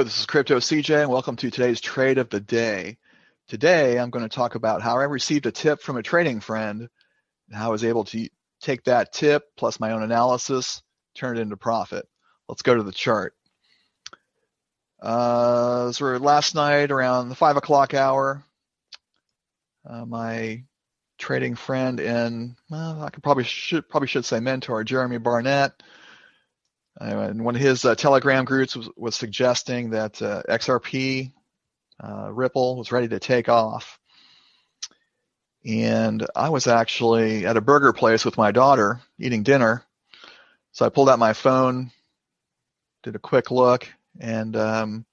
Hello, this is Crypto CJ, and welcome to today's trade of the day. Today, I'm going to talk about how I received a tip from a trading friend and how I was able to take that tip plus my own analysis, turn it into profit. Let's go to the chart. So last night around the 5 o'clock hour, my trading friend and I probably should say mentor, Jeremy Barnett, in one of his Telegram groups was suggesting that XRP Ripple was ready to take off. And I was actually at a burger place with my daughter eating dinner. So I pulled out my phone, did a quick look, and agreed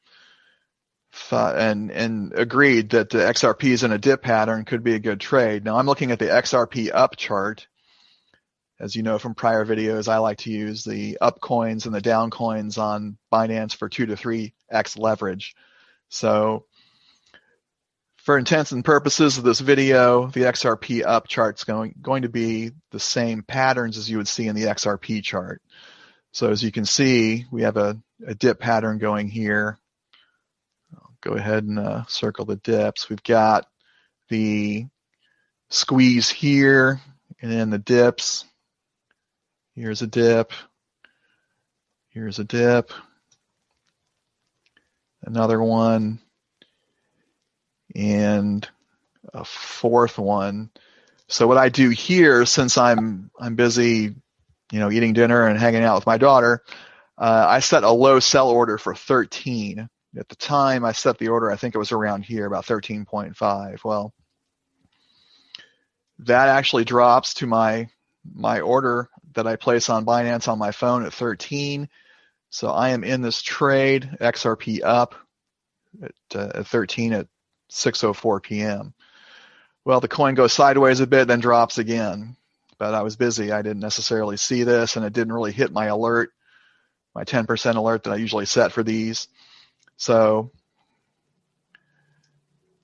that the XRPs in a dip pattern could be a good trade. Now I'm looking at the XRP up chart. As you know from prior videos, I like to use the up coins and the down coins on Binance for 2 to 3x leverage. So for intents and purposes of this video, the XRP up chart's going to be the same patterns as you would see in the XRP chart. So as you can see, we have a dip pattern going here. I'll go ahead and circle the dips. We've got the squeeze here and then the dips. Here's a dip, here's a dip, another one, and a fourth one. So what I do here, since I'm busy, eating dinner and hanging out with my daughter, I set a low sell order for 13. At the time I set the order, I think it was around here, about 13.5. Well, that actually drops to my order that I place on Binance on my phone at 13. So I am in this trade, XRP up at 13 at 6:04 p.m. Well, the coin goes sideways a bit, then drops again. But I was busy. I didn't necessarily see this, and it didn't really hit my alert, my 10% alert that I usually set for these. So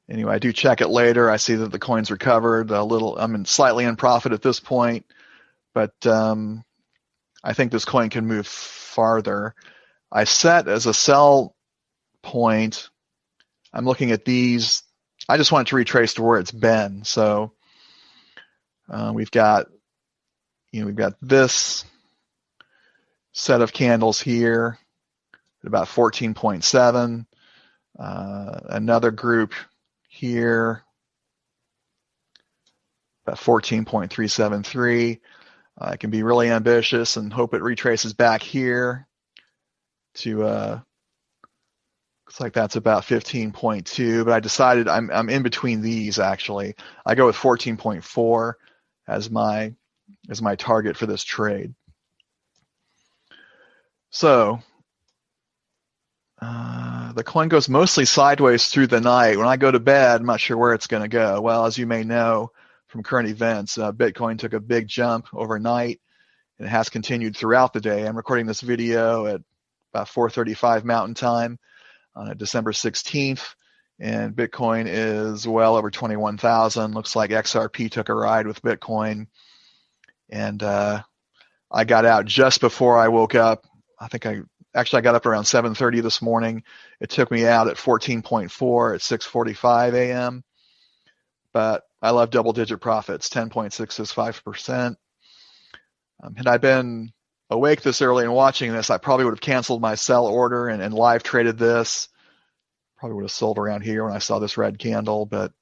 anyway, I do check it later. I see that the coin's recovered a little. I'm slightly in profit at this point. But I think this coin can move farther. I set as a sell point, I'm looking at these. I just want it to retrace to where it's been. So we've got this set of candles here at about 14.7. Another group here, about 14.373. I can be really ambitious and hope it retraces back here to, looks like that's about 15.2, but I decided I'm in between these actually. I go with 14.4 as my target for this trade. So the coin goes mostly sideways through the night. When I go to bed, I'm not sure where it's going to go. Well, as you may know from current events, Bitcoin took a big jump overnight, and it has continued throughout the day. I'm recording this video at about 4:35 Mountain Time on December 16th, and Bitcoin is well over 21,000. Looks like XRP took a ride with Bitcoin, and I got out just before I woke up. I got up around 7:30 this morning. It took me out at 14.4 at 6:45 a.m., but I love double-digit profits, 10.665%. Had I been awake this early and watching this, I probably would have canceled my sell order and live traded this. Probably would have sold around here when I saw this red candle, but,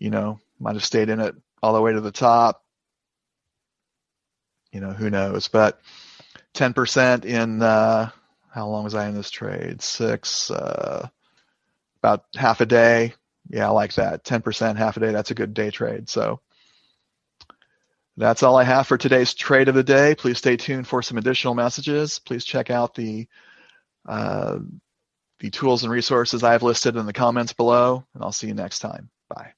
might have stayed in it all the way to the top. Who knows? But 10% in, how long was I in this trade? About half a day. Yeah, I like that. 10% half a day, that's a good day trade. So that's all I have for today's trade of the day. Please stay tuned for some additional messages. Please check out the tools and resources I have listed in the comments below, and I'll see you next time. Bye.